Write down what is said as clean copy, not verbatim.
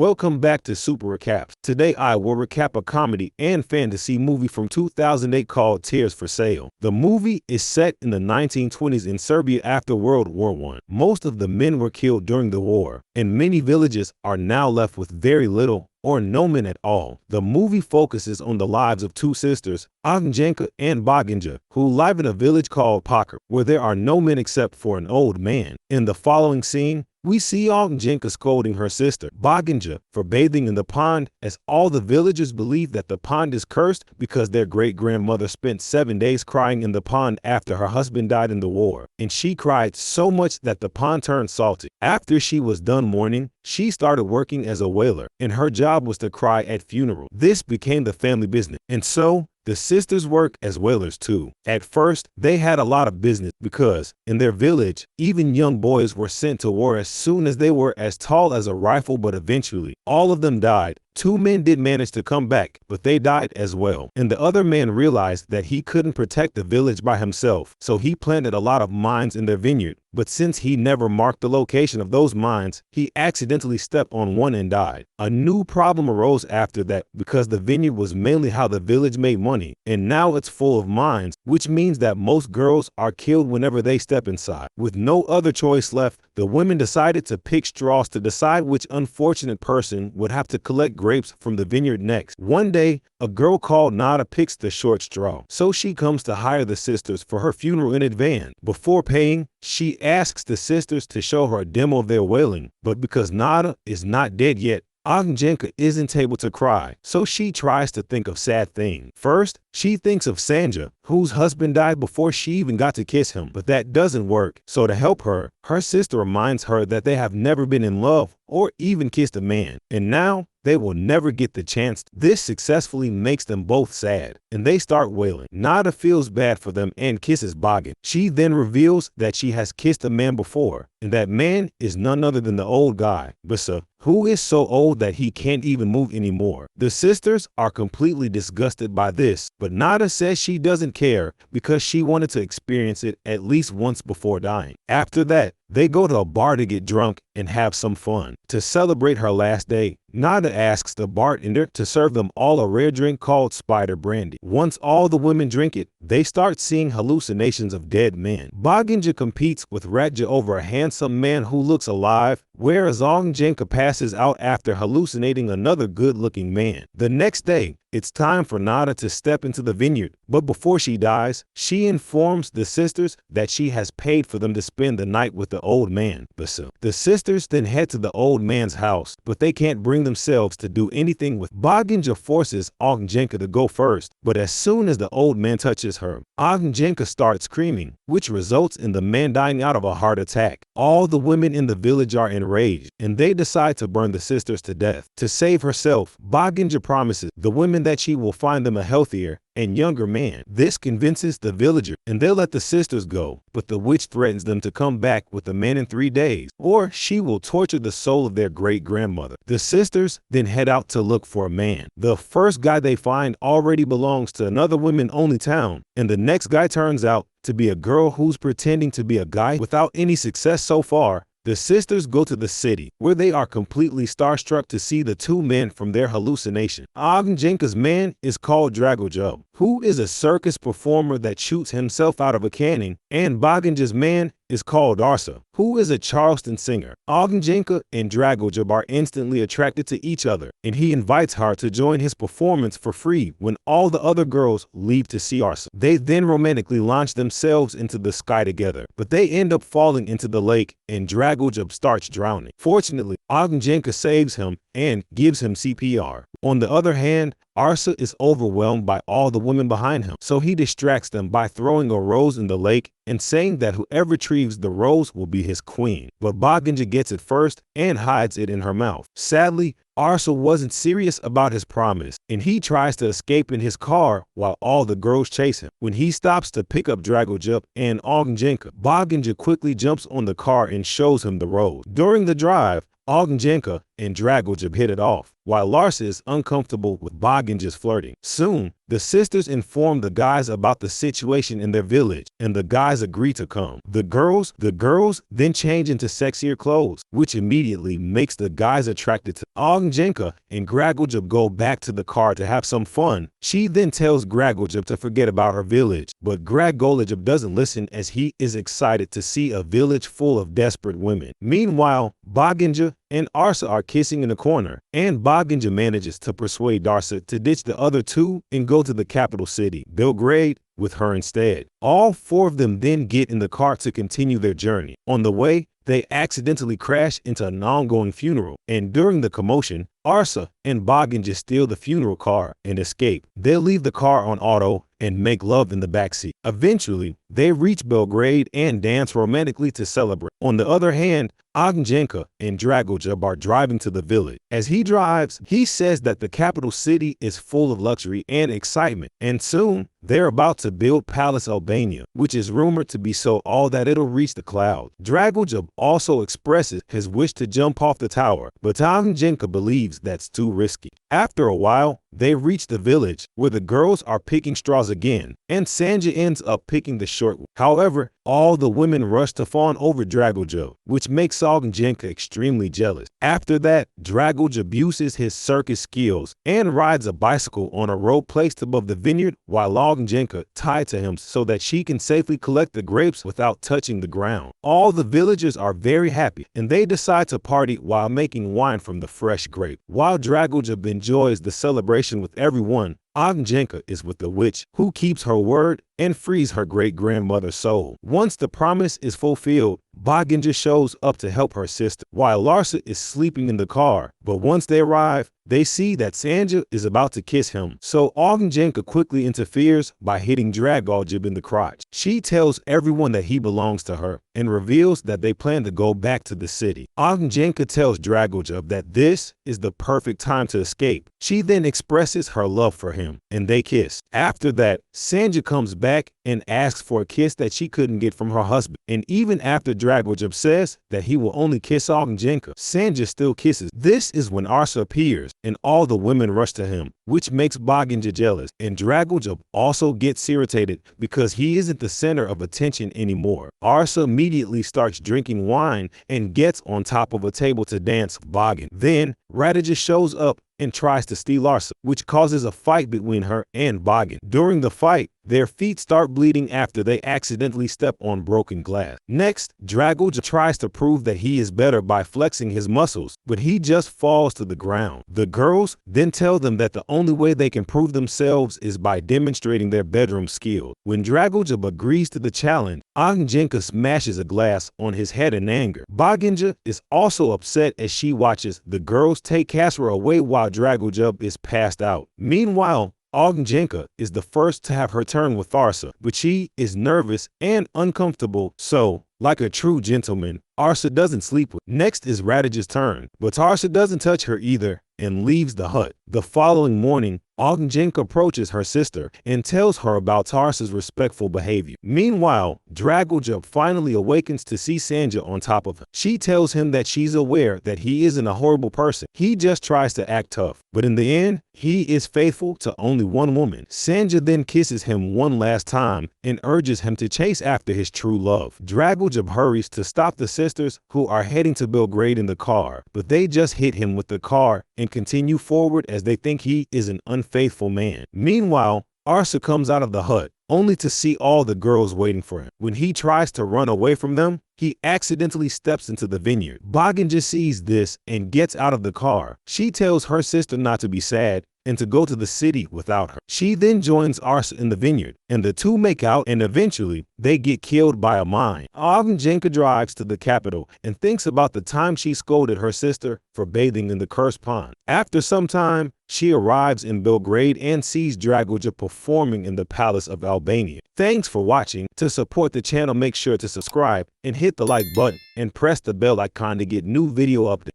Welcome back to Super Recaps. Today I will recap a comedy and fantasy movie from 2008 called Tears for Sale. The movie is set in the 1920s in Serbia after World War I. Most of the men were killed during the war, and many villages are now left with very little or no men at all. The movie focuses on the lives of two sisters, Ognjenka and Boginja, who live in a village called Pakar, where there are no men except for an old man. In the following scene, we see Ognjenka scolding her sister, Boginja, for bathing in the pond, as all the villagers believe that the pond is cursed because their great-grandmother spent 7 days crying in the pond after her husband died in the war, and she cried so much that the pond turned salty. After she was done mourning, she started working as a waiter, and her job was to cry at funerals. This became the family business, and so the sisters work as wailers too. At first, they had a lot of business because, in their village, even young boys were sent to war as soon as they were as tall as a rifle, but eventually, all of them died. 2 men did manage to come back, but they died as well. And the other man realized that he couldn't protect the village by himself, so he planted a lot of mines in their vineyard. But since he never marked the location of those mines, he accidentally stepped on one and died. A new problem arose after that because the vineyard was mainly how the village made money, and now it's full of mines, which means that most girls are killed whenever they step inside. With no other choice left, the women decided to pick straws to decide which unfortunate person would have to collect grapes from the vineyard next. One day, a girl called Nada picks the short straw, so she comes to hire the sisters for her funeral in advance. Before paying, she asks the sisters to show her a demo of their wailing, but because Nada is not dead yet, Ognjenka isn't able to cry, so she tries to think of sad things. First, she thinks of Sanja, whose husband died before she even got to kiss him, but that doesn't work. So to help her, her sister reminds her that they have never been in love or even kissed a man, and now they will never get the chance. This successfully makes them both sad, and they start wailing. Nada feels bad for them and kisses Bogin. She then reveals that she has kissed a man before, and that man is none other than the old guy, Basa, who is so old that he can't even move anymore. The sisters are completely disgusted by this, but Nada says she doesn't care because she wanted to experience it at least once before dying. After that, they go to a bar to get drunk and have some fun. To celebrate her last day, Nada asks the bartender to serve them all a rare drink called spider brandy. Once all the women drink it, they start seeing hallucinations of dead men. Boginja competes with Ratja over a handsome man who looks alive, whereas Ognjenka passes out after hallucinating another good-looking man. The next day, it's time for Nada to step into the vineyard, but before she dies, she informs the sisters that she has paid for them to spend the night with the old man, Basa. The sisters then head to the old man's house, but they can't bring themselves to do anything with Boginja forces Ognjenka to go first, but as soon as the old man touches her, Ognjenka starts screaming, which results in the man dying out of a heart attack. All the women in the village are enraged, and they decide to burn the sisters to death. To save herself, Boginja promises the women that she will find them a healthier and younger man. This convinces the villager, and they let the sisters go, but the witch threatens them to come back with the man in 3 days, or she will torture the soul of their great-grandmother. The sisters then head out to look for a man. The first guy they find already belongs to another women-only town, and the next guy turns out to be a girl who's pretending to be a guy without any success so far. The sisters go to the city, where they are completely starstruck to see the 2 men from their hallucination. Ognjenka's man is called Dragojo, who is a circus performer that shoots himself out of a cannon, and Boginja's man is called Arsa, who is a Charleston singer. Ognjenka and Dragojo are instantly attracted to each other, and he invites her to join his performance for free when all the other girls leave to see Arsa. They then romantically launch themselves into the sky together, but they end up falling into the lake, and Dragojo starts drowning. Fortunately, Ognjenka saves him and gives him CPR. On the other hand, Arsa is overwhelmed by all the women behind him, so he distracts them by throwing a rose in the lake and saying that whoever retrieves the rose will be his queen. But Boginja gets it first and hides it in her mouth. Sadly, Arsa wasn't serious about his promise, and he tries to escape in his car while all the girls chase him. When he stops to pick up Dragojup and Ognjenka, Boginja quickly jumps on the car and shows him the road. During the drive, Ognjenka and Dragoljub hit it off, while Larsa is uncomfortable with Boginja's flirting. Soon, the sisters inform the guys about the situation in their village, and the guys agree to come. The girls then change into sexier clothes, which immediately makes the guys attracted to Ognjenka, and Dragoljub go back to the car to have some fun. She then tells Dragoljub to forget about her village, but Dragoljub doesn't listen as he is excited to see a village full of desperate women. Meanwhile, Boginja and Arsa are kissing in the corner, and Boginja manages to persuade Arsa to ditch the other two and go to the capital city, Belgrade, with her instead. All four of them then get in the car to continue their journey. On the way, they accidentally crash into an ongoing funeral, and during the commotion, Arsa and Boginja steal the funeral car and escape. They'll leave the car on auto and make love in the backseat. Eventually, they reach Belgrade and dance romantically to celebrate. On the other hand, Ognjenka and Dragoljub are driving to the village. As he drives, he says that the capital city is full of luxury and excitement, and soon they're about to build Palace Albania, which is rumored to be so all that it'll reach the clouds. Dragoljub also expresses his wish to jump off the tower, but Ognjenka believes that's too risky. After a while, they reach the village, where the girls are picking straws again, and Sanja ends up picking the short one. However, all the women rush to fawn over Dragoljub, which makes Ognjenka extremely jealous. After that, Dragoljub uses his circus skills and rides a bicycle on a rope placed above the vineyard, while Ognjenka tied to him so that she can safely collect the grapes without touching the ground. All the villagers are very happy, and they decide to party while making wine from the fresh grape. While Dragoljub enjoys the celebration with everyone, Ognjenka is with the witch, who keeps her word and frees her great-grandmother's soul. Once the promise is fulfilled, Boginja shows up to help her sister, while Larsa is sleeping in the car. But once they arrive, they see that Sanja is about to kiss him, so Ognjenka quickly interferes by hitting Dragoljub in the crotch. She tells everyone that he belongs to her, and reveals that they plan to go back to the city. Ognjenka tells Dragoljub that this is the perfect time to escape. She then expresses her love for him, and they kiss. After that, Sanja comes back and asks for a kiss that she couldn't get from her husband. And even after Dragoljub says that he will only kiss Ognjenka, Sanja still kisses. This is when Arsa appears, and all the women rush to him, which makes Boginja jealous. And Dragoljub also gets irritated because he isn't the center of attention anymore. Arsa immediately starts drinking wine and gets on top of a table to dance with Bogin. Then Radija shows up and tries to steal Arsa, which causes a fight between her and Bogin. During the fight, their feet start bleeding after they accidentally step on broken glass. Next, Dragoljub tries to prove that he is better by flexing his muscles, but he just falls to the ground. The girls then tell them that the only way they can prove themselves is by demonstrating their bedroom skills. When Dragoljub agrees to the challenge, Ognjenka smashes a glass on his head in anger. Boginja is also upset as she watches the girls take Kasra away while Dragoljub is passed out. Meanwhile, Ognjenka is the first to have her turn with Arsa, but she is nervous and uncomfortable, so, like a true gentleman, Arsa doesn't sleep with. Next is Radija's turn, but Arsa doesn't touch her either and leaves the hut. The following morning, Ognjenka approaches her sister and tells her about Arsa's respectful behavior. Meanwhile, Dragoljub finally awakens to see Sanja on top of him. She tells him that she's aware that he isn't a horrible person. He just tries to act tough. But in the end, he is faithful to only one woman. Sanja then kisses him one last time and urges him to chase after his true love. Dragoljub hurries to stop the sisters, who are heading to Belgrade in the car, but they just hit him with the car and continue forward as they think he is an unfaithful man. Meanwhile, Arsa comes out of the hut, only to see all the girls waiting for him. When he tries to run away from them, he accidentally steps into the vineyard. Boginja sees this and gets out of the car. She tells her sister not to be sad and to go to the city without her. She then joins Arsa in the vineyard, and the two make out, and eventually they get killed by a mine. Ognjenka drives to the capital and thinks about the time she scolded her sister for bathing in the cursed pond. After some time, she arrives in Belgrade and sees Dragoljub performing in the Palace of Albania. Thanks for watching. To support the channel, make sure to subscribe and hit the like button and press the bell icon to get new video updates.